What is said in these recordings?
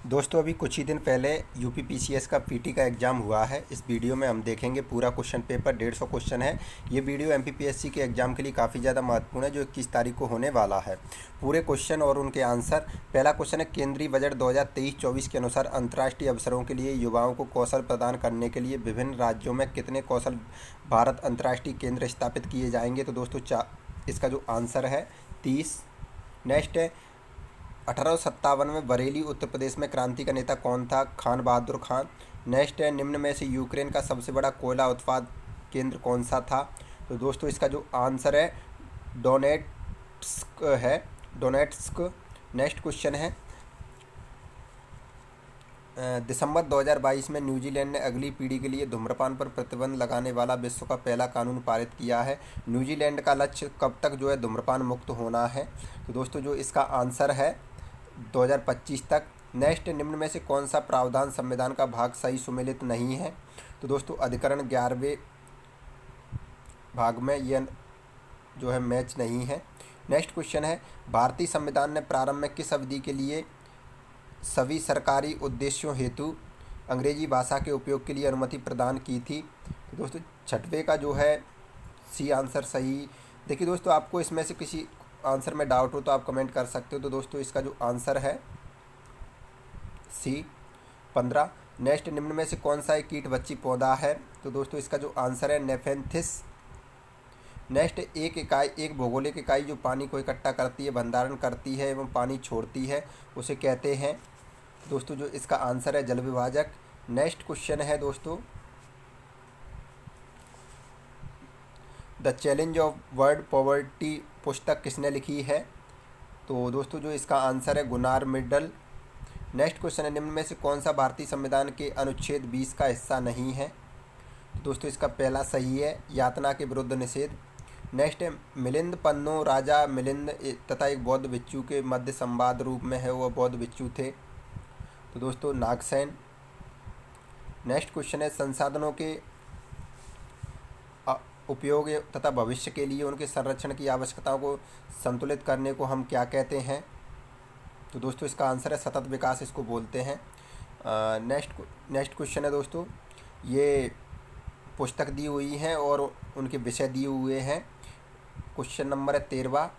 दोस्तों अभी कुछ ही दिन पहले यूपी पीसीएस का पीटी का एग्ज़ाम हुआ है। इस वीडियो में हम देखेंगे पूरा क्वेश्चन पेपर 150 क्वेश्चन है। ये वीडियो एमपीपीएससी के एग्ज़ाम के लिए काफ़ी ज़्यादा महत्वपूर्ण है जो 21 तारीख को होने वाला है। पूरे क्वेश्चन और उनके आंसर। पहला क्वेश्चन है, केंद्रीय बजट 2023-24 के अनुसार अंतर्राष्ट्रीय अवसरों के लिए युवाओं को कौशल प्रदान करने के लिए विभिन्न राज्यों में कितने कौशल भारत अंतर्राष्ट्रीय केंद्र स्थापित किए जाएंगे। तो दोस्तों इसका जो आंसर है 30। नेक्स्ट है, 1857 में बरेली उत्तर प्रदेश में क्रांति का नेता कौन था? खान बहादुर खान। नेक्स्ट है, निम्न में से यूक्रेन का सबसे बड़ा कोयला उत्पाद केंद्र कौन सा था? तो दोस्तों इसका जो आंसर है डोनेट्स्क है, डोनेट्स्क। नेक्स्ट क्वेश्चन है, दिसंबर 2022 में न्यूजीलैंड ने अगली पीढ़ी के लिए धूम्रपान पर प्रतिबंध लगाने वाला विश्व का पहला कानून पारित किया है। न्यूजीलैंड का लक्ष्य कब तक जो है धूम्रपान मुक्त होना है? तो दोस्तों जो इसका आंसर है 2025 तक। नेक्स्ट, निम्न में से कौन सा प्रावधान संविधान का भाग सही सुमेलित नहीं है? तो दोस्तों अधिकरण 11वें भाग में यह जो है मैच नहीं है। नेक्स्ट क्वेश्चन है, भारतीय संविधान ने प्रारंभ में किस अवधि के लिए सभी सरकारी उद्देश्यों हेतु अंग्रेजी भाषा के उपयोग के लिए अनुमति प्रदान की थी? तो दोस्तों छठवें का जो है सी आंसर सही। देखिए दोस्तों, आपको इसमें से किसी आंसर में डाउट हो तो आप कमेंट कर सकते हो। तो दोस्तों इसका जो आंसर है सी 15। नेक्स्ट, निम्न में से कौन सा एक कीट बच्ची पौधा है? तो दोस्तों इसका जो आंसर है नेफेंथिस। नेक्स्ट, एक भौगोलिक इकाई जो पानी को इकट्ठा करती है, भंडारण करती है एवं पानी छोड़ती है, उसे कहते हैं? दोस्तों जो इसका आंसर है जल विभाजक। नेक्स्ट क्वेश्चन है दोस्तों, the challenge of world poverty पुस्तक किसने लिखी है? तो दोस्तों जो इसका आंसर है गुनार मिडल। नेक्स्ट क्वेश्चन है, निम्न में से कौन सा भारतीय संविधान के अनुच्छेद 20 का हिस्सा नहीं है? तो दोस्तों इसका पहला सही है, यातना के विरुद्ध निषेध। नेक्स्ट है, मिलिंद पन्नो राजा मिलिंद तथा एक बौद्ध भिक्षु के मध्य संवाद रूप में है, वह बौद्ध भिक्षु थे? तो दोस्तों नागसेन। नेक्स्ट क्वेश्चन है, संसाधनों के उपयोग तथा भविष्य के लिए उनके संरक्षण की आवश्यकताओं को संतुलित करने को हम क्या कहते हैं? तो दोस्तों इसका आंसर है सतत विकास, इसको बोलते हैं। नेक्स्ट क्वेश्चन है दोस्तों, ये पुस्तक दी हुई हैं और उनके विषय दिए हुए हैं। क्वेश्चन नंबर है 13।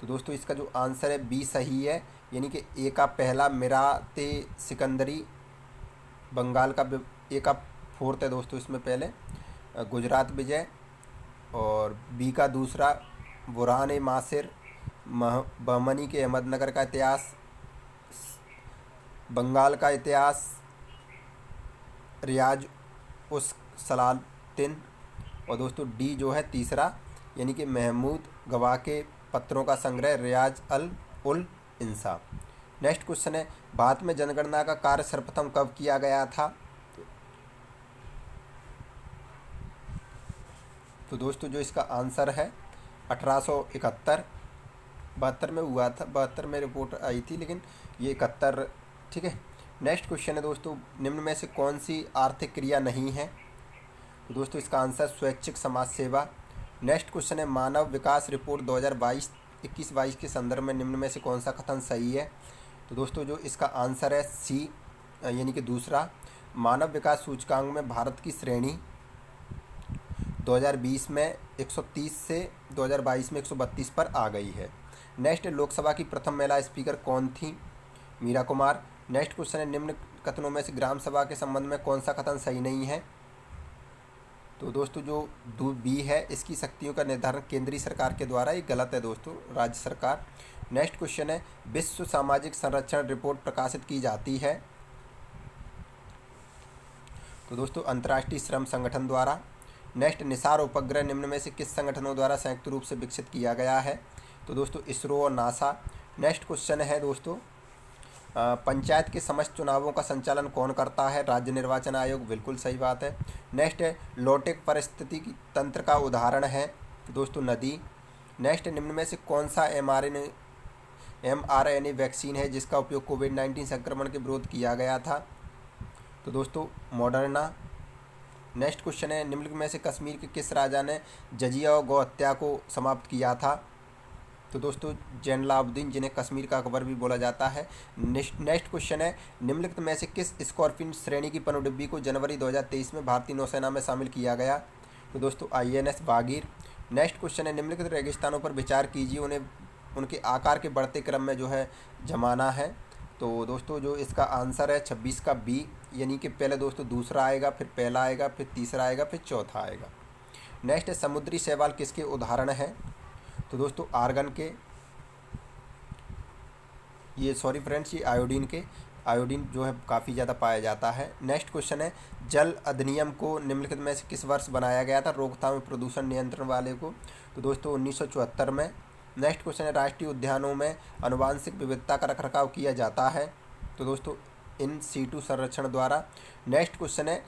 तो दोस्तों इसका जो आंसर है बी सही है, यानी कि ए का पहला मिराते सिकंदरी बंगाल का, ए का फोर्थ है दोस्तों इसमें पहले गुजरात विजय, और बी का दूसरा बुरहान ए मासिर बहमनी के अहमदनगर का इतिहास, बंगाल का इतिहास रियाज उस सलातिन, और दोस्तों डी जो है तीसरा, यानी कि महमूद गवाह के पत्रों का संग्रह रियाज अल उल इंसा। नेक्स्ट क्वेश्चन है, भारत में जनगणना का कार्य सर्वप्रथम कब किया गया था? तो दोस्तों जो इसका आंसर है 1871। 72 में हुआ था, 72 में रिपोर्ट आई थी, लेकिन ये 71, ठीक है। नेक्स्ट क्वेश्चन है दोस्तों, निम्न में से कौन सी आर्थिक क्रिया नहीं है? तो दोस्तों इसका आंसर स्वैच्छिक समाज सेवा। नेक्स्ट क्वेश्चन है, मानव विकास रिपोर्ट 2021-22 के संदर्भ में निम्न में से कौन सा कथन सही है? तो दोस्तों जो इसका आंसर है सी, यानी कि दूसरा, मानव विकास सूचकांक में भारत की श्रेणी 2020 में 130 से 2022 में 132 पर आ गई है। नेक्स्ट, लोकसभा की प्रथम महिला स्पीकर कौन थी? मीरा कुमार। नेक्स्ट क्वेश्चन है, निम्न कथनों में से ग्राम सभा के संबंध में कौन सा कथन सही नहीं है? तो दोस्तों जो बी है, इसकी शक्तियों का निर्धारण केंद्रीय सरकार के द्वारा, ये गलत है दोस्तों, राज्य सरकार। नेक्स्ट क्वेश्चन है, विश्व सामाजिक संरक्षण रिपोर्ट प्रकाशित की जाती है? तो दोस्तों अंतर्राष्ट्रीय श्रम संगठन द्वारा। नेक्स्ट, निसार उपग्रह निम्न में से किस संगठनों द्वारा संयुक्त रूप से विकसित किया गया है? तो दोस्तों इसरो और नासा। नेक्स्ट क्वेश्चन है दोस्तों, पंचायत के समस्त चुनावों का संचालन कौन करता है? राज्य निर्वाचन आयोग। बिल्कुल सही बात है। नेक्स्ट है, लोटेक पारिस्थितिकी तंत्र का उदाहरण है? दोस्तों नदी। नेक्स्ट, निम्न में से कौन सा mRNA वैक्सीन है जिसका उपयोग कोविड-19 संक्रमण के विरोध किया गया था? तो दोस्तों मॉडर्ना। नेक्स्ट क्वेश्चन है, निम्न में से कश्मीर के किस राजा ने जजिया और गौ हत्या को समाप्त किया था? तो दोस्तों जैनुलाब्दीन, जिन्हें कश्मीर का अकबर भी बोला जाता है। नेक्स्ट क्वेश्चन है, निम्नलिखित में से किस स्कॉर्पियन श्रेणी की पनडुब्बी को जनवरी 2023 में भारतीय नौसेना में शामिल किया गया? तो दोस्तों INS बागीर। नेक्स्ट क्वेश्चन है, निम्नलिखित रेगिस्तानों पर विचार कीजिए, उन्हें उनके आकार के बढ़ते क्रम में जो है जमाना है। तो दोस्तों जो इसका आंसर है 26 का B, यानी कि पहले दोस्तों दूसरा आएगा, फिर पहला आएगा, फिर तीसरा आएगा, फिर चौथा आएगा। नेक्स्ट है, समुद्री शैवाल किसके उदाहरण है? तो दोस्तों आर्गन के, ये सॉरी फ्रेंड्स, ये आयोडीन जो है काफ़ी ज़्यादा पाया जाता है। नेक्स्ट क्वेश्चन है, जल अधिनियम को निम्नलिखित में से किस वर्ष बनाया गया था, रोकथाम एवं प्रदूषण नियंत्रण वाले को? तो दोस्तों 1974 में। नेक्स्ट क्वेश्चन है, राष्ट्रीय उद्यानों में आनुवांशिक विविधता का रखरखाव किया जाता है? तो दोस्तों इन सीटू संरक्षण द्वारा। नेक्स्ट क्वेश्चन है,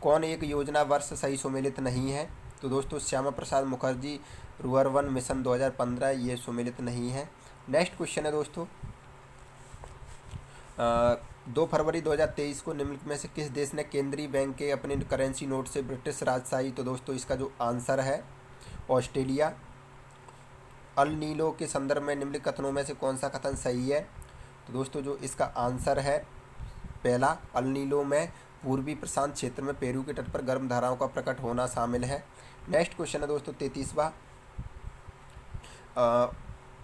कौन एक योजना वर्ष सही सुमेलित नहीं है? तो दोस्तों श्यामा प्रसाद मुखर्जी रूअरवन मिशन 2015, ये सुमेलित नहीं है। नेक्स्ट क्वेश्चन है दोस्तों, 2 फरवरी 2023 को निम्नलिखित में से किस देश ने केंद्रीय बैंक के अपने करेंसी नोट से ब्रिटिश राजशाही? तो दोस्तों इसका जो आंसर है ऑस्ट्रेलिया। अल नीलो के संदर्भ में निम्नलिखित कथनों में से कौन सा कथन सही है? तो दोस्तों जो इसका आंसर है पहला, अल नीलो में पूर्वी प्रशांत क्षेत्र में पेरू के तट पर गर्म धाराओं का प्रकट होना शामिल है। नेक्स्ट क्वेश्चन है दोस्तों 33वां,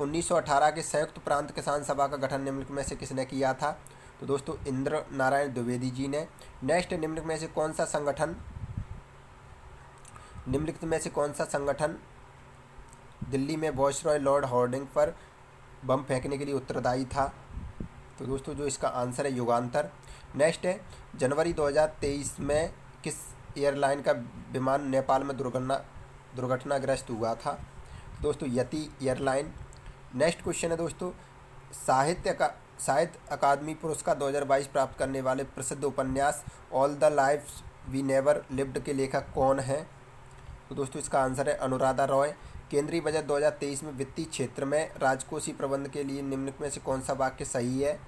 1918 के संयुक्त प्रांत किसान सभा का गठन निम्नलिखित में से किसने किया था? तो दोस्तों इंद्र नारायण द्विवेदी जी ने। नेक्स्ट, निम्नलिखित में से कौन सा संगठन दिल्ली में वॉयसरॉय लॉर्ड हॉर्डिंग पर बम फेंकने के लिए उत्तरदायी था? तो दोस्तों जो इसका आंसर है युगांतर। नेक्स्ट है, जनवरी 2023 में किस एयरलाइन का विमान नेपाल में दुर्घटनाग्रस्त हुआ था? दोस्तों यति एयरलाइन। नेक्स्ट क्वेश्चन है दोस्तों, साहित्य अकादमी पुरस्कार 2022 प्राप्त करने वाले प्रसिद्ध उपन्यास All the Lives We Never Lived के लेखक कौन हैं? तो दोस्तों इसका आंसर है अनुराधा रॉय। केंद्रीय बजट 2023 में वित्तीय क्षेत्र में राजकोषीय प्रबंध के लिए निम्नलिखित में से कौन सा वाक्य सही है?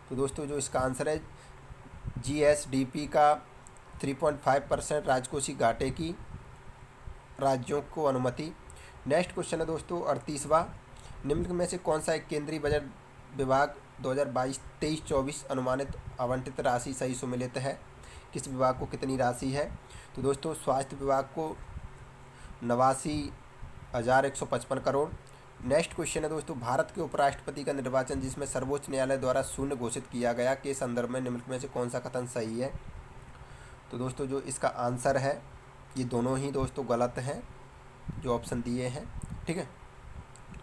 तो दोस्तों जो इसका आंसर है GSDP का 3.5% राजकोषीय घाटे की राज्यों को अनुमति। नेक्स्ट क्वेश्चन है दोस्तों 38वां, निम्नलिखित में से कौन सा एक केंद्रीय बजट विभाग 2023-24 अनुमानित आवंटित राशि सही सुमेलित है? किस विभाग को कितनी राशि है? तो दोस्तों स्वास्थ्य विभाग को 89,155 करोड़। नेक्स्ट क्वेश्चन है दोस्तों, भारत के उपराष्ट्रपति का निर्वाचन जिसमें सर्वोच्च न्यायालय द्वारा शून्य घोषित किया गया के संदर्भ में निम्नलिखित में से कौन सा कथन सही है? तो दोस्तों जो इसका आंसर है, ये दोनों ही दोस्तों गलत हैं जो ऑप्शन दिए हैं, ठीक है।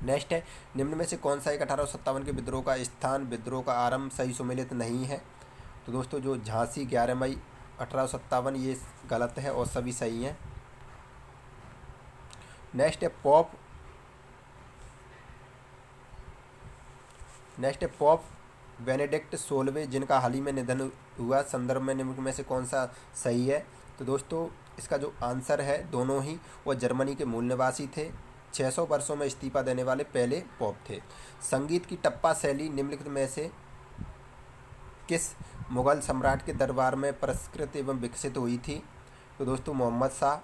नेक्स्ट है, निम्न में से कौन सा एक 1857 के विद्रोह का स्थान, विद्रोह का आरंभ सही सुमेलित नहीं है? तो दोस्तों जो झांसी 11 मई 1857, ये गलत है और सभी सही हैं। नेक्स्ट है पॉप बेनेडिक्ट 16वें, जिनका हाल ही में निधन हुआ, संदर्भ में निम्न में से कौन सा सही है? तो दोस्तों इसका जो आंसर है दोनों ही, वह जर्मनी के मूल निवासी थे, 600 वर्षों में इस्तीफा देने वाले पहले पॉप थे। संगीत की टप्पा शैली निम्नलिखित में से किस मुगल सम्राट के दरबार में परिष्कृत एवं विकसित हुई थी? तो दोस्तों मोहम्मद शाह।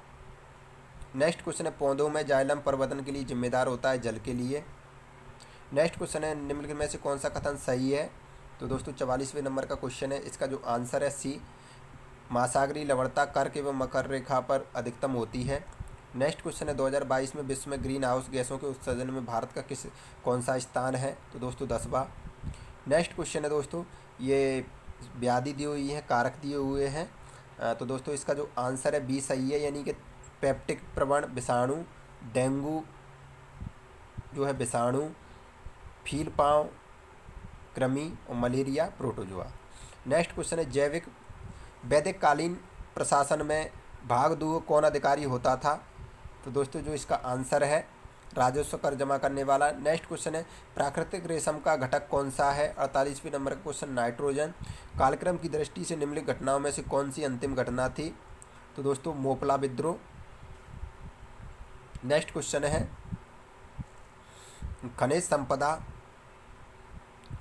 नेक्स्ट क्वेश्चन है, पौधों में जाइलम प्रवर्धन के लिए जिम्मेदार होता है जल के लिए। नेक्स्ट क्वेश्चन है, निम्नलिखित में से कौन सा कथन सही है? तो दोस्तों 44वें नंबर का क्वेश्चन है, इसका जो आंसर है सी, महासागरीय लवणता कर्क एवं मकर रेखा पर अधिकतम होती है। नेक्स्ट क्वेश्चन है, 2022 में विश्व में ग्रीन हाउस गैसों के उत्सर्जन में भारत का कौन सा स्थान है? तो दोस्तों 10वां। नेक्स्ट क्वेश्चन है दोस्तों, ये व्याधि दी हुई है, कारक दिए हुए हैं, तो दोस्तों इसका जो आंसर है बी सही है, यानी कि पेप्टिक प्रवण विषाणु, डेंगू जो है विषाणु, फील पाँव कृमि और मलेरिया प्रोटोजोआ। नेक्स्ट क्वेश्चन है, वैदिक कालीन प्रशासन में भाग 2 कौन अधिकारी होता था? तो दोस्तों जो इसका आंसर है राजस्व कर जमा करने वाला। नेक्स्ट क्वेश्चन है, प्राकृतिक रेशम का घटक कौन सा है? 48वें नंबर का क्वेश्चन, नाइट्रोजन। कालक्रम की दृष्टि से निम्नलिखित घटनाओं में से कौन सी अंतिम घटना थी? तो दोस्तों मोपला विद्रोह। नेक्स्ट क्वेश्चन है, खनिज संपदा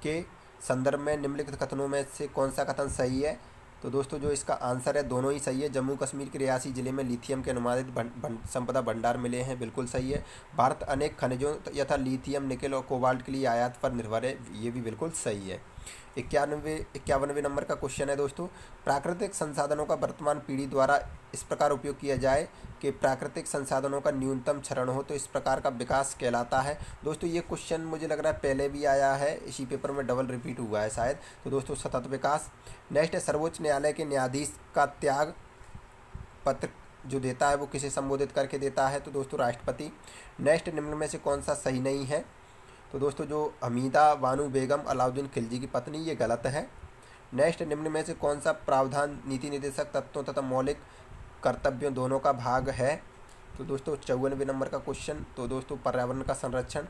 के संदर्भ में निम्नलिखित कथनों में से कौन सा कथन सही है? तो दोस्तों जो इसका आंसर है दोनों ही सही है। जम्मू कश्मीर के रियासी जिले में लिथियम के अनुमानित संपदा भंडार मिले हैं, बिल्कुल सही है। भारत अनेक खनिजों यथा लिथियम, निकेल और कोबाल्ट के लिए आयात पर निर्भर है, ये भी बिल्कुल सही है। 51वें नंबर का क्वेश्चन है दोस्तों, प्राकृतिक संसाधनों का वर्तमान पीढ़ी द्वारा इस प्रकार उपयोग किया जाए कि प्राकृतिक संसाधनों का न्यूनतम क्षरण हो तो इस प्रकार का विकास कहलाता है। दोस्तों ये क्वेश्चन मुझे लग रहा है पहले भी आया है, इसी पेपर में डबल रिपीट हुआ है शायद। तो दोस्तों सतत विकास। नेक्स्ट है, सर्वोच्च न्यायालय के न्यायाधीश का त्याग पत्र जो देता है वो किसे संबोधित करके देता है? तो दोस्तों राष्ट्रपति। नेक्स्ट, निम्न में से कौन सा सही नहीं है? तो दोस्तों जो हमीदा बानो बेगम अलाउद्दीन खिलजी की पत्नी, ये गलत है। नेक्स्ट, निम्न में से कौन सा प्रावधान नीति निर्देशक तत्वों तथा मौलिक कर्तव्यों दोनों का भाग है? तो दोस्तों 54वें नंबर का क्वेश्चन, तो दोस्तों पर्यावरण का संरक्षण।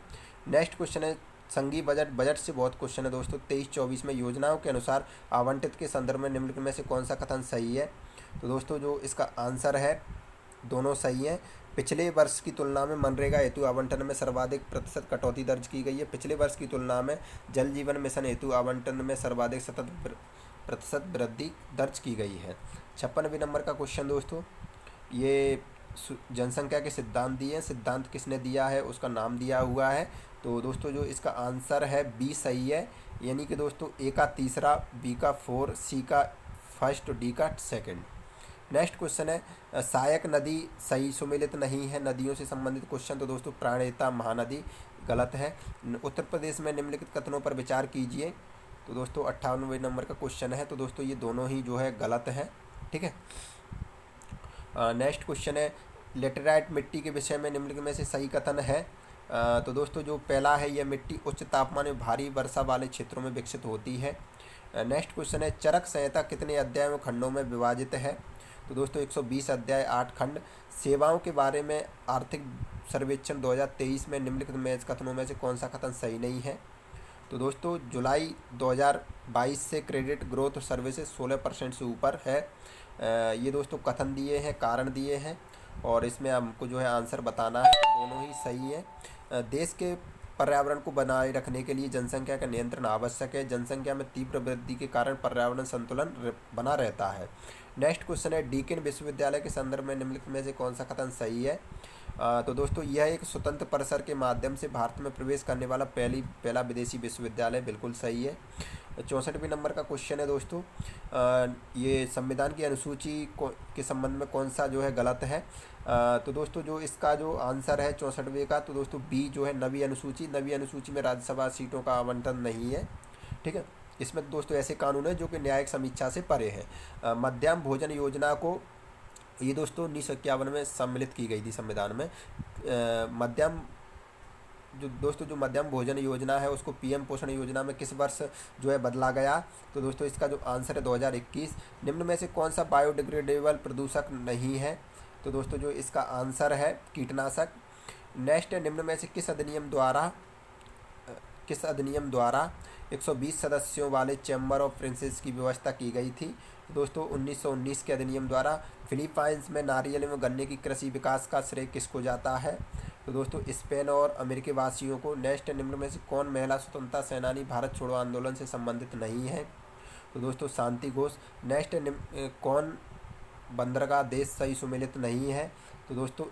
नेक्स्ट क्वेश्चन है, संघीय बजट से बहुत क्वेश्चन है दोस्तों। 23-24 में योजनाओं के अनुसार आवंटित के संदर्भ में निम्न में से कौन सा कथन सही है? तो दोस्तों जो इसका आंसर है दोनों सही हैं। पिछले वर्ष की तुलना में मनरेगा हेतु आवंटन में सर्वाधिक प्रतिशत कटौती दर्ज की गई है। पिछले वर्ष की तुलना में जल जीवन मिशन हेतु आवंटन में सर्वाधिक प्रतिशत वृद्धि दर्ज की गई है। 56वें नंबर का क्वेश्चन दोस्तों, ये जनसंख्या के सिद्धांत दिए हैं, सिद्धांत किसने दिया है उसका नाम दिया हुआ है। तो दोस्तों जो इसका आंसर है बी सही है, यानी कि दोस्तों ए का तीसरा, बी का 4, सी का फर्स्ट और डी का सेकंड। नेक्स्ट क्वेश्चन है, सहायक नदी सही सुमेलित नहीं है, नदियों से संबंधित क्वेश्चन। तो दोस्तों प्राणहिता महानदी गलत है। उत्तर प्रदेश में निम्नलिखित कथनों पर विचार कीजिए। तो दोस्तों 58वें नंबर का क्वेश्चन है। तो दोस्तों ये दोनों ही जो है गलत है, ठीक है। नेक्स्ट क्वेश्चन है, लेटेराइट मिट्टी के विषय में निम्नलिखित में से सही कथन है? तो दोस्तों जो पहला है, यह मिट्टी उच्च तापमान में भारी वर्षा वाले क्षेत्रों में विकसित होती है। नेक्स्ट क्वेश्चन है, चरक संहिता कितने अध्यायों खंडों में विभाजित है? तो दोस्तों 120 अध्याय 8 खंड। सेवाओं के बारे में आर्थिक सर्वेक्षण 2023 में निम्नलिखित में कथनों में से कौन सा कथन सही नहीं है? तो दोस्तों जुलाई 2022 से क्रेडिट ग्रोथ सर्विसेज 16% से ऊपर है। ये दोस्तों कथन दिए हैं, कारण दिए हैं, और इसमें हमको जो है आंसर बताना है। तो दोनों ही सही है। देश के पर्यावरण को बनाए रखने के लिए जनसंख्या का नियंत्रण आवश्यक है। जनसंख्या में तीव्र वृद्धि के कारण पर्यावरण संतुलन बना रहता है। नेक्स्ट क्वेश्चन है, डीकिन विश्वविद्यालय के संदर्भ में निम्नलिखित में से कौन सा कथन सही है? तो दोस्तों यह एक स्वतंत्र परिसर के माध्यम से भारत में प्रवेश करने वाला पहला विदेशी विश्वविद्यालय, बिल्कुल सही है। 64वें नंबर का क्वेश्चन है दोस्तों, ये संविधान की अनुसूची के संबंध में कौन सा जो है गलत है? तो दोस्तों जो इसका जो आंसर है 64वें का, तो दोस्तों बी जो है नवी अनुसूची में राज्यसभा सीटों का आवंटन नहीं है, ठीक है। इसमें दोस्तों ऐसे कानून है जो कि न्यायिक समीक्षा से परे है। मध्याह्न भोजन योजना को ये दोस्तों 1951 में सम्मिलित की गई थी संविधान में। जो मध्यम भोजन योजना है उसको पीएम पोषण योजना में किस वर्ष जो है बदला गया? तो दोस्तों इसका जो आंसर है 2021। निम्न में से कौन सा बायोडिग्रेडेबल प्रदूषक नहीं है? तो दोस्तों जो इसका आंसर है कीटनाशक। नेक्स्ट है, निम्न में से किस अधिनियम द्वारा 120 सदस्यों वाले चैम्बर ऑफ प्रिंसेस की व्यवस्था की गई थी? दोस्तों 1919 के अधिनियम द्वारा। फिलीपाइंस में नारियल एवं गन्ने की कृषि विकास का श्रेय किसको जाता है? तो दोस्तों स्पेन और अमेरिकी वासियों को। नेक्स्ट, निम्न में से कौन महिला स्वतंत्रता सेनानी भारत छोड़ो आंदोलन से संबंधित नहीं है? तो दोस्तों शांति घोष। नेक्स्ट, कौन बंदरगाह देश सही सुमेलित नहीं है? तो दोस्तों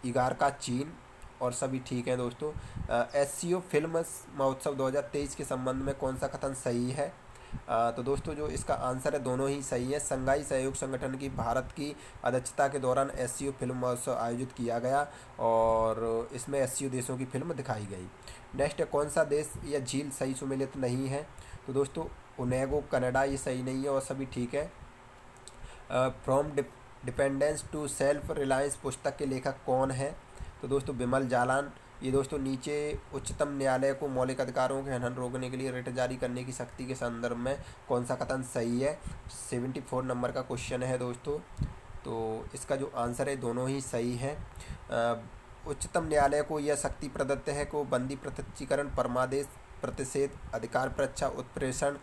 इगार का चीन, और सभी ठीक है दोस्तों। एससीओ फिल्म महोत्सव 2023 के संबंध में कौन सा कथन सही है? तो दोस्तों जो इसका आंसर है दोनों ही सही है। संघाई सहयोग संगठन की भारत की अध्यक्षता के दौरान एससीओ फिल्म महोत्सव आयोजित किया गया और इसमें एससीओ देशों की फिल्म दिखाई गई। नेक्स्ट है, कौन सा देश या झील सही सुमेलित नहीं है? तो दोस्तों ओनेगो कनाडा, ये सही नहीं है, और सभी ठीक है। From Dependence to Self Reliance पुस्तक के लेखक कौन है? तो दोस्तों बिमल जालान। ये दोस्तों नीचे उच्चतम न्यायालय को मौलिक अधिकारों के हनन रोकने के लिए रिट जारी करने की शक्ति के संदर्भ में कौन सा कथन सही है? 74 नंबर का क्वेश्चन है दोस्तों। तो इसका जो आंसर है दोनों ही सही है। उच्चतम न्यायालय को यह शक्ति प्रदत्त है कि वो बंदी प्रत्यक्षीकरण, परमादेश, प्रतिषेध, अधिकार परीक्षा, उत्प्रेषण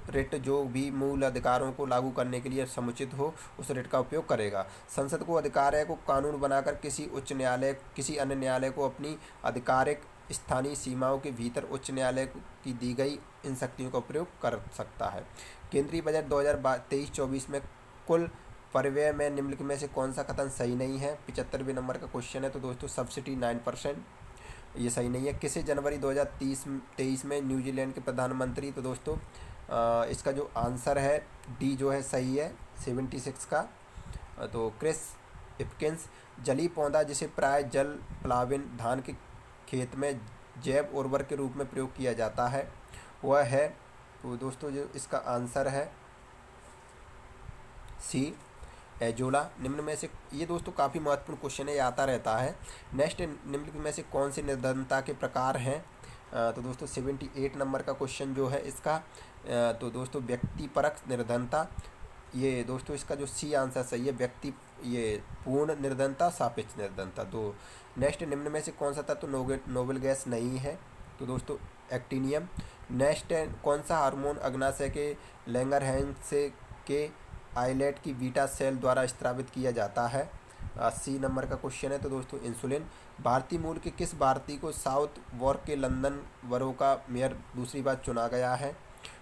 रिट जो भी मूल अधिकारों को लागू करने के लिए समुचित हो उस रिट का उपयोग करेगा। संसद को अधिकार है को कानून बनाकर किसी उच्च न्यायालय किसी अन्य न्यायालय को अपनी आधिकारिक स्थानीय सीमाओं के भीतर उच्च न्यायालय की दी गई इन शक्तियों का प्रयोग कर सकता है। केंद्रीय बजट 2023-24 में कुल परिव्यय में निम्नलिखित में से कौन सा कथन सही नहीं है? 75वें नंबर का क्वेश्चन है। तो दोस्तों सब्सिडी 9%, ये सही नहीं है। किसे जनवरी 2023 में न्यूजीलैंड के प्रधानमंत्री? तो दोस्तों इसका जो आंसर है डी जो है सही है 76 का। तो क्रिस हिपकिंस। जलीय पौधा जिसे प्राय जल प्लाविन धान के खेत में जैव उर्वरक के रूप में प्रयोग किया जाता है वह है, तो दोस्तों जो इसका आंसर है सी एजोला। निम्न में से ये दोस्तों काफ़ी महत्वपूर्ण क्वेश्चन है, ये आता रहता है। नेक्स्ट, निम्नलिखित में से कौन सी निर्धनता के प्रकार हैं? तो दोस्तों 78 नंबर का क्वेश्चन जो है इसका, तो दोस्तों व्यक्तिपरक निर्धनता, ये दोस्तों इसका जो सी आंसर सही है, व्यक्ति ये पूर्ण निर्धनता, सापेक्ष निर्धनता। तो नेक्स्ट, निम्न में से कौन सा तत्व नोबेल गैस नहीं है? तो दोस्तों एक्टिनियम। नेक्स्ट, कौन सा हार्मोन अग्नाशय के लैंगरहैंस के आइलेट की बीटा सेल द्वारा स्त्रावित किया जाता है? 80 नंबर का क्वेश्चन है। तो दोस्तों इंसुलिन। भारतीय मूल के किस भारतीय को साउथ वॉर्क के लंदन बरो का मेयर दूसरी बार चुना गया है?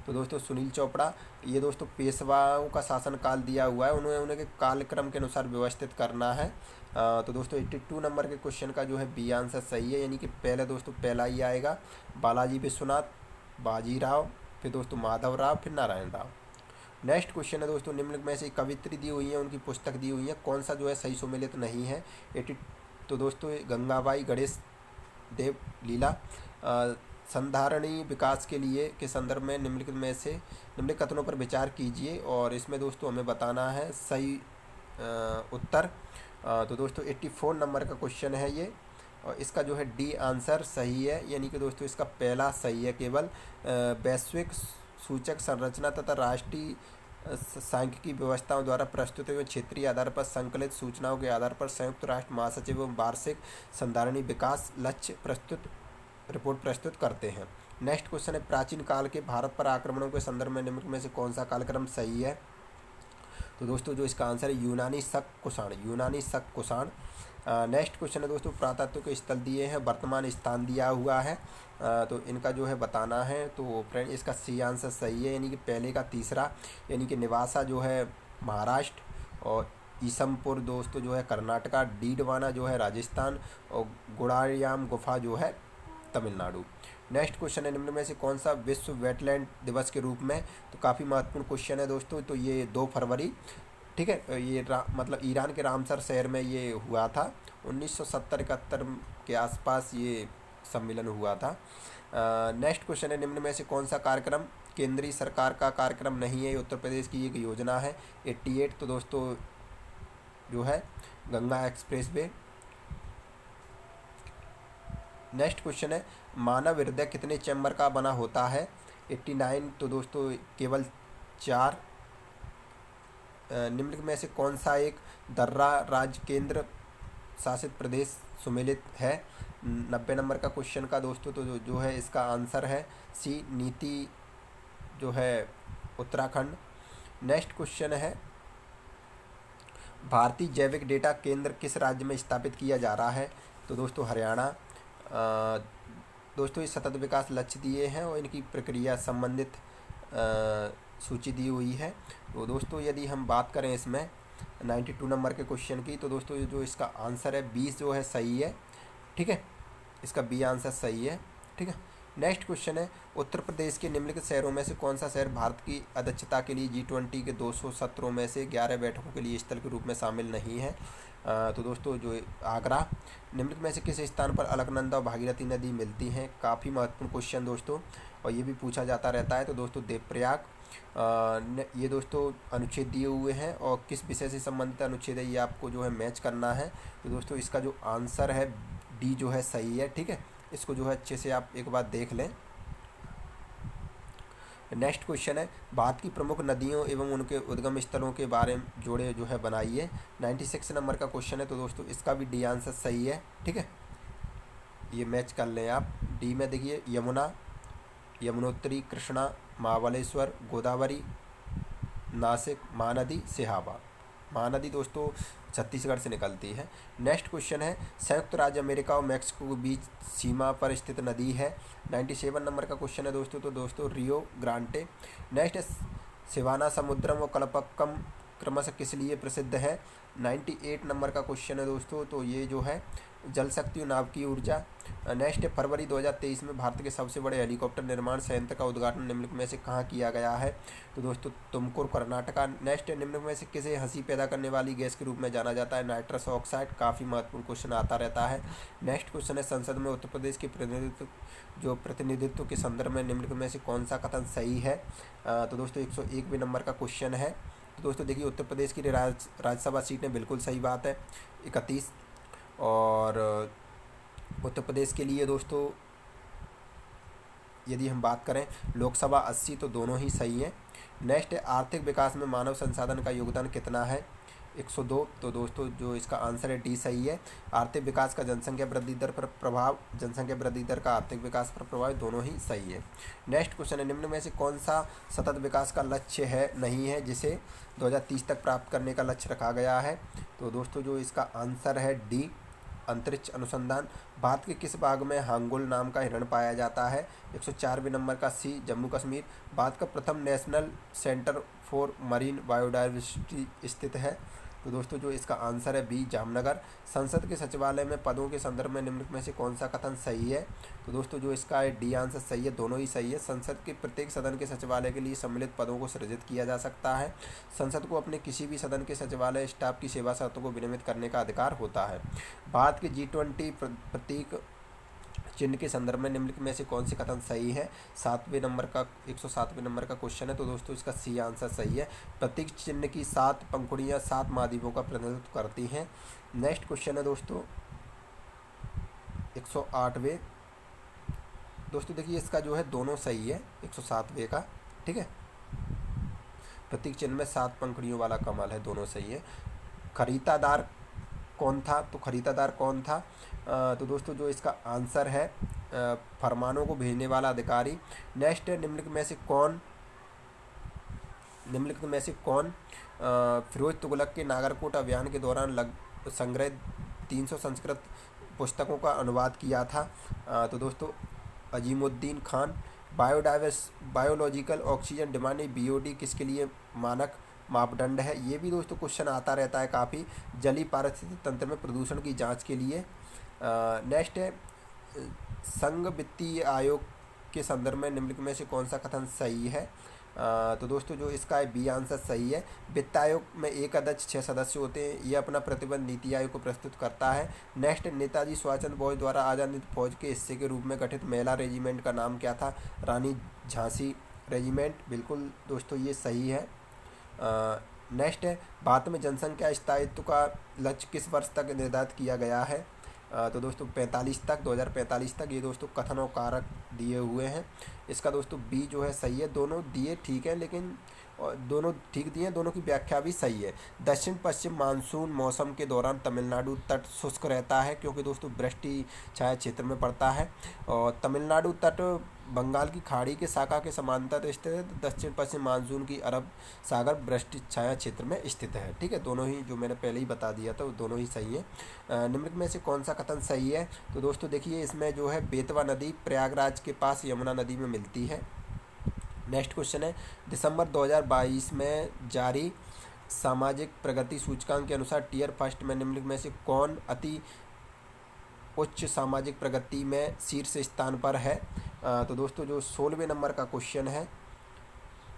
तो दोस्तों सुनील चोपड़ा। ये दोस्तों पेशवाओं का शासनकाल दिया हुआ है, उन्हें उनके कालक्रम के अनुसार व्यवस्थित करना है। तो दोस्तों 82 नंबर के क्वेश्चन का जो है बी आंसर सही है, यानी कि पहले दोस्तों पहला ही आएगा। बालाजी विश्वनाथ, बाजीराव, फिर दोस्तों माधव राव, फिर नारायण राव। नेक्स्ट क्वेश्चन है दोस्तों, निम्नलिखित में से कवित्री दी हुई है, उनकी पुस्तक दी हुई है, कौन सा जो है सही सुमेलित नहीं है? 80। तो दोस्तों गंगाबाई गणेश देव लीला। संधारणी विकास के लिए के संदर्भ में निम्नलिखित में से निम्नलिखित कथनों पर विचार कीजिए, और इसमें दोस्तों हमें बताना है सही उत्तर। तो दोस्तों 84 नंबर का क्वेश्चन है ये, और इसका जो है डी आंसर सही है, यानी कि दोस्तों इसका पहला सही है केवल। वैश्विक सूचक संरचना तथा राष्ट्रीय सांख्यिकी व्यवस्थाओं द्वारा प्रस्तुत एवं क्षेत्रीय आधार पर संकलित सूचनाओं के आधार पर संयुक्त राष्ट्र महासचिव एवं वार्षिक संधारणी विकास लक्ष्य रिपोर्ट प्रस्तुत करते हैं। नेक्स्ट क्वेश्चन है, प्राचीन काल के भारत पर आक्रमणों के संदर्भ में निम्नलिखित में से कौन सा कालक्रम सही है? तो दोस्तों जो इसका आंसर है यूनानी शक कुषाण, यूनानी शक कुषाण। नेक्स्ट क्वेश्चन है दोस्तों, पुरातत्व के स्थल दिए हैं, वर्तमान स्थान दिया हुआ है, तो इनका जो है बताना है। तो फ्रेंड इसका सी आंसर सही है, यानी कि पहले का तीसरा, यानी कि निवासा जो है महाराष्ट्र, और ईसमपुर दोस्तों जो है कर्नाटका, डीडवाना जो है राजस्थान, और गुड़ायाम गुफा जो है तमिलनाडु। नेक्स्ट क्वेश्चन है, निम्न में से कौन सा विश्व वेटलैंड दिवस के रूप में? तो काफ़ी महत्वपूर्ण क्वेश्चन है दोस्तों। तो ये 2 फरवरी, ठीक है, ये मतलब ईरान के रामसर शहर में ये हुआ था, 1970-71 के आसपास ये सम्मेलन हुआ था। नेक्स्ट क्वेश्चन है, निम्न में से कौन सा कार्यक्रम केंद्रीय सरकार का कार्यक्रम नहीं है? ये उत्तर प्रदेश की एक योजना है। 88 तो दोस्तों जो है Ganga express way. Next question है, मानव हृदय कितने चैम्बर का बना होता है? 89 तो दोस्तों केवल 4। निम्नलिखित में से कौन सा एक दर्रा राज्य केंद्र शासित प्रदेश सुमेलित है? 90 नंबर का क्वेश्चन का दोस्तों, तो जो है इसका आंसर है सी नीति जो है उत्तराखंड। नेक्स्ट क्वेश्चन है, भारतीय जैविक डेटा केंद्र किस राज्य में स्थापित किया जा रहा है? तो दोस्तों हरियाणा। दोस्तों ये सतत विकास लक्ष्य दिए हैं और इनकी प्रक्रिया संबंधित सूची दी हुई है। तो दोस्तों यदि हम बात करें इसमें 92 नंबर के क्वेश्चन की, तो दोस्तों ये जो इसका आंसर है 20 जो है सही है, ठीक है, इसका बी आंसर सही है, ठीक है। नेक्स्ट क्वेश्चन है, उत्तर प्रदेश के निम्नलिखित शहरों में से कौन सा शहर भारत की अध्यक्षता के लिए G20 के 200 सत्रों में से 11 बैठकों के लिए स्थल के रूप में शामिल नहीं है? तो दोस्तों जो आगरा। निम्नलिखित में से किस स्थान पर अलकनंदा और भागीरथी नदी मिलती हैं? काफ़ी महत्वपूर्ण क्वेश्चन दोस्तों, और ये भी पूछा जाता रहता है। तो दोस्तों देवप्रयाग। ये दोस्तों अनुच्छेद दिए हुए हैं, और किस विषय से संबंधित अनुच्छेद है ये आपको जो है मैच करना है। तो दोस्तों इसका जो आंसर है डी जो है सही है, ठीक है, इसको जो है अच्छे से आप एक बार देख लें। नेक्स्ट क्वेश्चन है, भारत की प्रमुख नदियों एवं उनके उद्गम स्थलों के बारे में जोड़े जो है बनाइए। 96 नंबर का क्वेश्चन है, तो दोस्तों इसका भी डी आंसर सही है, ठीक है, ये मैच कर लें आप। डी में देखिए यमुना, यमुनोत्री, कृष्णा, महाबलेश्वर, गोदावरी, नासिक, महानदी, सिहावा। महानदी दोस्तों छत्तीसगढ़ से निकलती है। नेक्स्ट क्वेश्चन है, संयुक्त राज्य अमेरिका और मैक्सिको के बीच सीमा पर स्थित नदी है। 97 नंबर का क्वेश्चन है दोस्तों, तो दोस्तों रियो ग्रांटे। नेक्स्ट है, सिवाना समुद्रम व कलपक्कम क्रमशः किस लिए प्रसिद्ध है। 98 नंबर का क्वेश्चन है दोस्तों, तो ये जो है जल शक्ति और नाभिकीय ऊर्जा। नेक्स्ट है, फरवरी 2023 में भारत के सबसे बड़े हेलीकॉप्टर निर्माण संयंत्र का उद्घाटन निम्नलिखित में से कहाँ किया गया है। तो दोस्तों तुमकुर कर्नाटका। नेक्स्ट है, निम्नलिखित में से किसे हंसी पैदा करने वाली गैस के रूप में जाना जाता है। Nitrous oxide. काफ़ी महत्वपूर्ण क्वेश्चन आता रहता है। नेक्स्ट क्वेश्चन है, संसद में उत्तर प्रदेश के प्रतिनिधित्व के संदर्भ में निम्नलिखित में से कौन सा कथन सही है। तो दोस्तों 101वें नंबर का क्वेश्चन है। तो दोस्तों देखिए, उत्तर प्रदेश की राज्यसभा सीटें, बिल्कुल सही बात है, 31। और उत्तर प्रदेश के लिए दोस्तों यदि हम बात करें लोकसभा 80, तो दोनों ही सही हैं। नेक्स्ट है, आर्थिक विकास में मानव संसाधन का योगदान कितना है। 102। तो दोस्तों जो इसका आंसर है डी सही है। आर्थिक विकास का जनसंख्या वृद्धि दर पर प्रभाव, जनसंख्या वृद्धि दर का आर्थिक विकास पर प्रभाव, दोनों ही सही है। नेक्स्ट क्वेश्चन है, निम्न में से कौन सा सतत विकास का लक्ष्य है नहीं है जिसे 2030 तक प्राप्त करने का लक्ष्य रखा गया है। तो दोस्तों जो इसका आंसर है डी, अंतरिक्ष अनुसंधान। भारत के किस भाग में हांगुल नाम का हिरण पाया जाता है। 104वें नंबर का सी, जम्मू कश्मीर। भारत का प्रथम national centre for marine biodiversity स्थित है। तो दोस्तों जो इसका आंसर है बी, जामनगर। संसद के सचिवालय में पदों के संदर्भ में निम्नलिखित में से कौन सा कथन सही है। तो दोस्तों जो इसका है डी आंसर सही है, दोनों ही सही है। संसद के प्रत्येक सदन के सचिवालय के लिए सम्मिलित पदों को सृजित किया जा सकता है। संसद को अपने किसी भी सदन के सचिवालय स्टाफ की सेवा शर्तों को विनियमित करने का अधिकार होता है। भारत के G20 प्रतीक चिन्ह के संदर्भ में निम्नलिखित में से कौन सी कथन सही है। 107वें नंबर का क्वेश्चन है। तो दोस्तों इसका सी आंसर सही है। प्रतीक चिन्ह की 7 पंखुड़ियाँ 7 महाद्वीपों का प्रतिनिधित्व करती हैं। नेक्स्ट क्वेश्चन है दोस्तों 108वें। दोस्तों देखिए इसका जो है दोनों सही है, 107वें का, ठीक है। प्रतीक चिन्ह में 7 पंखुड़ियों वाला कमल है, दोनों सही है। खरीदादार कौन था। तो खरीदादार कौन था। तो दोस्तों जो इसका आंसर है फरमानों को भेजने वाला अधिकारी। नेक्स्ट है, निम्नलिखित में से कौन फिरोज तुगलक के नागरकोट अभियान के दौरान संग्रहित 300 संस्कृत पुस्तकों का अनुवाद किया था। तो दोस्तों Azimuddin Khan. Biological oxygen demand BOD किसके लिए मानक मापदंड है। ये भी दोस्तों क्वेश्चन आता रहता है काफ़ी, जलीय पारिस्थितिक तंत्र में प्रदूषण की जांच के लिए। नेक्स्ट है, संघ वित्तीय आयोग के संदर्भ में निम्नलिखित में से कौन सा कथन सही है। तो दोस्तों जो इसका है बी आंसर सही है। वित्त आयोग में 1 अध्यक्ष 6 सदस्य होते हैं। यह अपना प्रतिबंध नीति आयोग को प्रस्तुत करता है। नेक्स्ट, नेताजी सुभाष चंद्र बोस द्वारा आज़ाद हिंद फौज के हिस्से के रूप में गठित महिला रेजिमेंट का नाम क्या था। रानी झांसी रेजिमेंट। बिल्कुल दोस्तों ये सही है। नेक्स्ट है, भारत में जनसंख्या स्थायित्व का लक्ष्य किस वर्ष तक निर्धारित किया गया है। तो दोस्तों 2045 तक। ये दोस्तों कथन और कारक दिए हुए हैं। इसका दोस्तों बी जो है सही है। दोनों दिए ठीक है, लेकिन दोनों ठीक दिए हैं, दोनों की व्याख्या भी सही है। दक्षिण पश्चिम मानसून मौसम के दौरान तमिलनाडु तट शुष्क रहता है क्योंकि दोस्तों वृष्टि छाया क्षेत्र में पड़ता है। और तमिलनाडु तट बंगाल की खाड़ी के शाखा के समांतर स्थित है। दक्षिण पश्चिम मानसून की अरब सागर वृष्टि छाया क्षेत्र में स्थित है, ठीक है। दोनों ही जो मैंने पहले ही बता दिया था वो दोनों ही सही है। निम्नलिखित में से कौन सा कथन सही है। तो दोस्तों देखिए इसमें जो है बेतवा नदी प्रयागराज के पास यमुना नदी में मिलती है। नेक्स्ट क्वेश्चन है, दिसंबर 2022 में जारी सामाजिक प्रगति सूचकांक के अनुसार टियर फर्स्ट में निम्नलिखित में से कौन अति उच्च सामाजिक प्रगति में शीर्ष स्थान पर है। तो दोस्तों जो 16वें नंबर का क्वेश्चन है,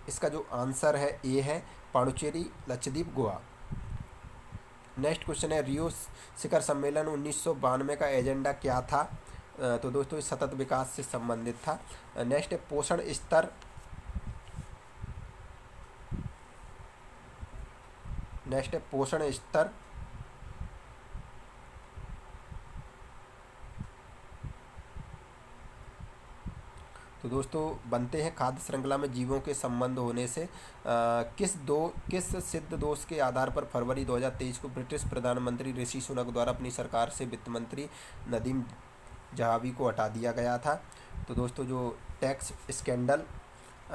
इसका जो आंसर है ए है, पांडुचेरी लक्षद्वीप गोवा। नेक्स्ट क्वेश्चन है, रियो शिखर सम्मेलन 1992 का एजेंडा क्या था। तो दोस्तों सतत विकास से संबंधित था। नेक्स्ट है, पोषण स्तर। नेक्स्ट है पोषण स्तर। तो दोस्तों बनते हैं खाद्य श्रृंखला में जीवों के संबंध होने से। किस सिद्ध दोष के आधार पर फरवरी 2023 को ब्रिटिश प्रधानमंत्री ऋषि सुनक द्वारा अपनी सरकार से वित्त मंत्री नदीम जहावी को हटा दिया गया था। तो दोस्तों जो टैक्स स्कैंडल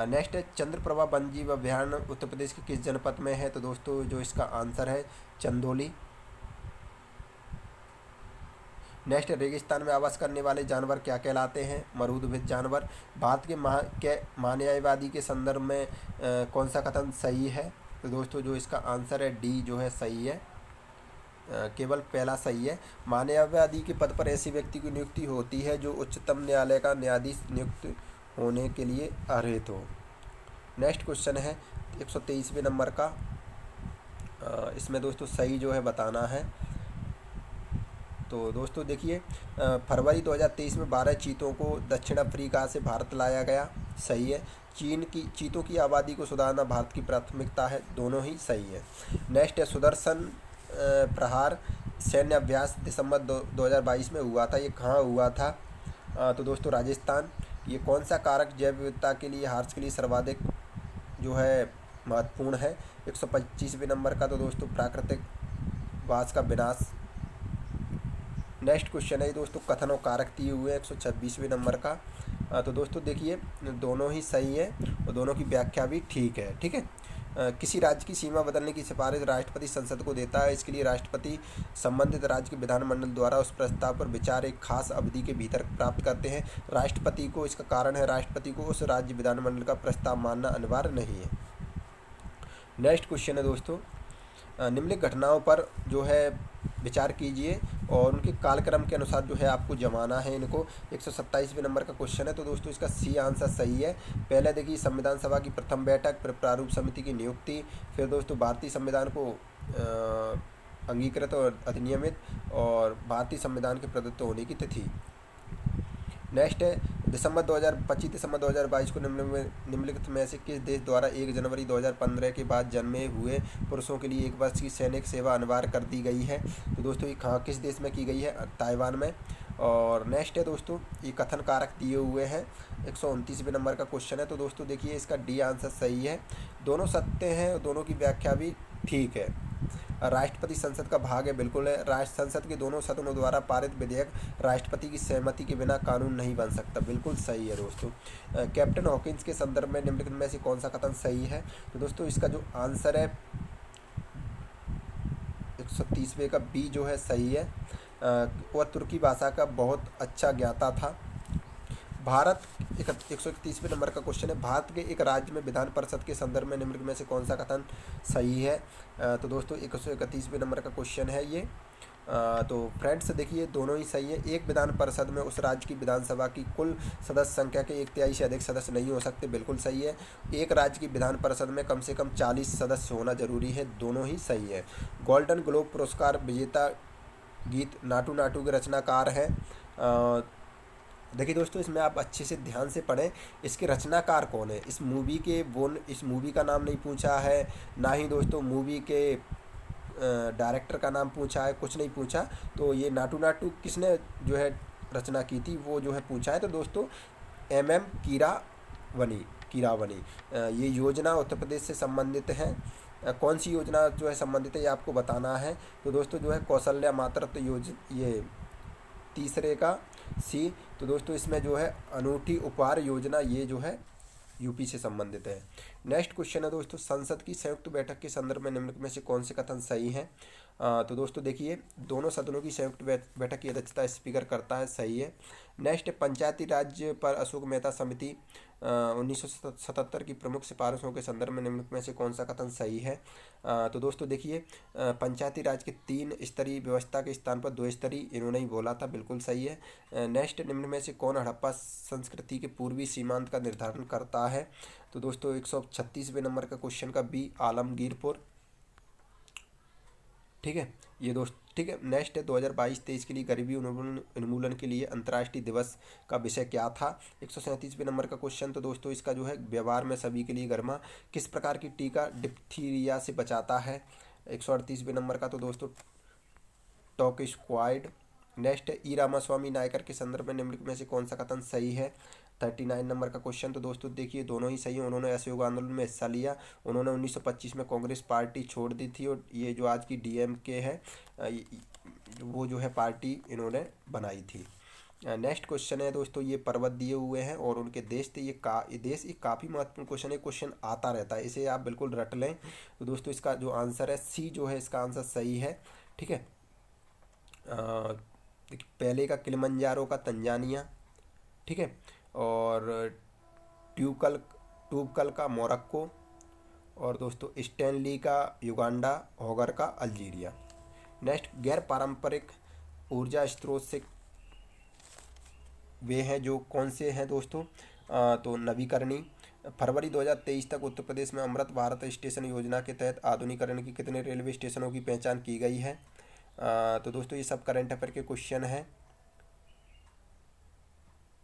नेक्स्ट है चंद्रप्रभा वन्यजीव अभयारण्य उत्तर प्रदेश के किस जनपद में है? तो दोस्तों जो इसका आंसर है चंदौली। नेक्स्ट, रेगिस्तान में आवास करने वाले जानवर क्या कहलाते हैं? मरूदभिद जानवर। भारत के महान्यायवादी के संदर्भ में कौन सा कथन सही है? तो दोस्तों जो इसका आंसर है डी जो है सही है, केवल पहला सही है। महान्यायवादी के पद पर ऐसे व्यक्ति की नियुक्ति होती है जो उच्चतम न्यायालय का न्यायाधीश नियुक्त होने के लिए अर्हित हो। नेक्स्ट क्वेश्चन है 123वें नंबर का, इसमें दोस्तों सही जो है बताना है। तो दोस्तों देखिए, फरवरी 2023 में 12 चीतों को दक्षिण अफ्रीका से भारत लाया गया, सही है। चीन की चीतों की आबादी को सुधारना भारत की प्राथमिकता है, दोनों ही सही है। नेक्स्ट है सुदर्शन प्रहार सैन्य अभ्यास दिसंबर 2022 में हुआ था, ये कहाँ हुआ था? तो दोस्तों राजस्थान। ये कौन सा कारक जैव विविधता के लिए हार्स के लिए सर्वाधिक जो है महत्वपूर्ण है? 125वें नंबर का, तो दोस्तों प्राकृतिक वास का विनाश। नेक्स्ट क्वेश्चन है दोस्तों कथन और कारक दिए हुए 126वें नंबर का। तो दोस्तों देखिए दोनों ही सही है और दोनों की व्याख्या भी ठीक है, ठीक है। किसी राज्य की सीमा बदलने की सिफारिश राष्ट्रपति संसद को देता है, इसके लिए राष्ट्रपति संबंधित राज्य के विधानमंडल द्वारा उस प्रस्ताव पर विचार एक खास अवधि के भीतर प्राप्त करते हैं। राष्ट्रपति को, इसका कारण है राष्ट्रपति को उस राज्य विधानमंडल का प्रस्ताव मानना अनिवार्य नहीं है। नेक्स्ट क्वेश्चन है दोस्तों, निम्नलिखित घटनाओं पर जो है विचार कीजिए और उनके कालक्रम के अनुसार जो है आपको जमाना है इनको। 127वें नंबर का क्वेश्चन है, तो दोस्तों इसका सी आंसर सही है। पहले देखिए संविधान सभा की प्रथम बैठक, फिर प्रारूप समिति की नियुक्ति, फिर दोस्तों भारतीय संविधान को अंगीकृत और अधिनियमित, और भारतीय संविधान के प्रदत्त होने की तिथि। नेक्स्ट है दिसंबर 2022 को निम्नलिखित में से किस देश द्वारा 1 जनवरी 2015 के बाद जन्मे हुए पुरुषों के लिए 1 वर्ष की सैनिक सेवा अनिवार्य कर दी गई है? तो दोस्तों ये कहाँ किस देश में की गई है? ताइवान में। और नेक्स्ट है दोस्तों, ये कथन कारक दिए हुए हैं, 129वें नंबर का क्वेश्चन है। तो दोस्तों देखिए इसका डी आंसर सही है, दोनों सत्य हैं और दोनों की व्याख्या भी ठीक है। राष्ट्रपति संसद का भाग है, बिल्कुल है। राष्ट्र संसद के दोनों सदनों द्वारा पारित विधेयक राष्ट्रपति की सहमति के बिना कानून नहीं बन सकता, बिल्कुल सही है दोस्तों। कैप्टन हॉकिंस के संदर्भ में निम्नलिखित में से कौन सा कथन सही है? तो दोस्तों इसका जो आंसर है 130वें का बी जो है सही है। वह तुर्की भाषा का बहुत अच्छा ज्ञाता था। भारत 131वें नंबर का क्वेश्चन है, भारत के एक राज्य में विधान परिषद के संदर्भ में निम्नलिखित में से कौन सा कथन सही है? तो दोस्तों 131वें नंबर का क्वेश्चन है ये। तो फ्रेंड्स देखिए दोनों ही सही है। एक विधान परिषद में उस राज्य की विधानसभा की कुल सदस्य संख्या के 1/3 से अधिक सदस्य नहीं हो सकते, बिल्कुल सही है। एक राज्य की विधान परिषद में कम से कम 40 सदस्य होना जरूरी है, दोनों ही सही है। गोल्डन ग्लोब पुरस्कार विजेता गीत नाटू नाटू के रचनाकार हैं। देखिए दोस्तों इसमें आप अच्छे से ध्यान से पढ़ें, इसके रचनाकार कौन है। इस मूवी का नाम नहीं पूछा है, ना ही दोस्तों मूवी के डायरेक्टर का नाम पूछा है, कुछ नहीं पूछा। तो ये नाटू नाटू किसने जो है रचना की थी वो जो है पूछा है। तो दोस्तों MM कीरावनी ये योजना उत्तर प्रदेश से संबंधित है। कौन सी योजना जो है संबंधित है ये आपको बताना है। तो दोस्तों जो है कौशल्या मातृत्व योजना, ये तीसरे का सी। तो दोस्तों इसमें जो है अनूठी उपहार योजना, ये जो है यूपी से संबंधित है। नेक्स्ट क्वेश्चन है दोस्तों, संसद की संयुक्त बैठक के संदर्भ में निम्नलिखित में से कौन से कथन सही हैं? तो दोस्तों देखिए दोनों सदनों की संयुक्त बैठक की अध्यक्षता स्पीकर करता है, सही है। नेक्स्ट, पंचायती राज पर अशोक मेहता समिति 1977 की प्रमुख सिफारिशों के संदर्भ में निम्नलिखित में से कौन सा कथन सही है? तो दोस्तों देखिए पंचायती राज के 3 स्तरीय व्यवस्था के स्थान पर 2 स्तरीय इन्होंने ही बोला था, बिल्कुल सही है। नेक्स्ट, निम्न में से कौन हड़प्पा संस्कृति के पूर्वी सीमांत का निर्धारण करता है? तो दोस्तों 136वें नंबर का क्वेश्चन का बी आलमगीरपुर, ठीक है ये दोस्त, ठीक है। नेक्स्ट है 2022-23 के लिए गरीबी उन्मूलन के लिए अंतर्राष्ट्रीय दिवस का विषय क्या था? 137वें नंबर का क्वेश्चन। तो दोस्तों इसका जो है व्यवहार में सभी के लिए गर्मा किस प्रकार की टीका डिप्थीरिया से बचाता है? 138वें नंबर का, तो दोस्तों टोकोस्क्वाइड। नेक्स्ट है ई रामास्वामी नायकर के संदर्भ में निम्नलिखित में से कौन सा कथन सही है? 39 नंबर का क्वेश्चन। तो दोस्तों देखिए दोनों ही सही है, उन्होंने असहयोग आंदोलन में हिस्सा लिया, उन्होंने 1925 में कांग्रेस पार्टी छोड़ दी थी और ये जो आज की DMK है वो जो है पार्टी इन्होंने बनाई थी। नेक्स्ट क्वेश्चन है दोस्तों, ये पर्वत दिए हुए हैं और उनके देश थे। ये देश एक काफ़ी महत्वपूर्ण क्वेश्चन है, क्वेश्चन आता रहता है, इसे आप बिल्कुल रट लें। तो दोस्तों इसका जो आंसर है सी जो है, इसका आंसर सही है। ठीक है। देखिए, पहले का किलिमंजारो का तंजानिया। ठीक है। और ट्यूकल ट्यूबकल का मोरक्को। और दोस्तों स्टैनली का युगांडा, होगर का अल्जीरिया। नेक्स्ट, गैर पारंपरिक ऊर्जा स्रोत से वे हैं जो कौन से हैं दोस्तों? तो नवीकरणीय। फरवरी 2023 तक उत्तर प्रदेश में अमृत भारत स्टेशन योजना के तहत आधुनिकीकरण की कितने रेलवे स्टेशनों की पहचान की गई है? तो दोस्तों ये सब करंट अफेयर के क्वेश्चन हैं।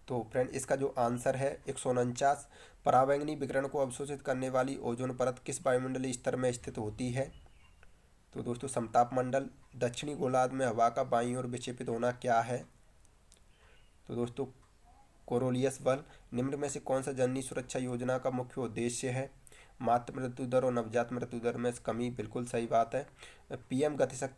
तो फ्रेंड इसका जो आंसर है 149। पराबैंगनी विकिरण को अवशोषित करने वाली ओजोन परत किस वायुमंडलीय स्तर में स्थित होती है? तो दोस्तों समताप मंडल। दक्षिणी गोलार्ध में हवा का बाईं ओर विक्षेपित होना क्या है? तो दोस्तों कोरोलियस बल। निम्न में से कौन सा जननी सुरक्षा योजना का मुख्य उद्देश्य है? मातृ मृत्यु दर और नवजात मृत्यु दर में कमी, बिल्कुल सही बात है। पीएम गति शक्ति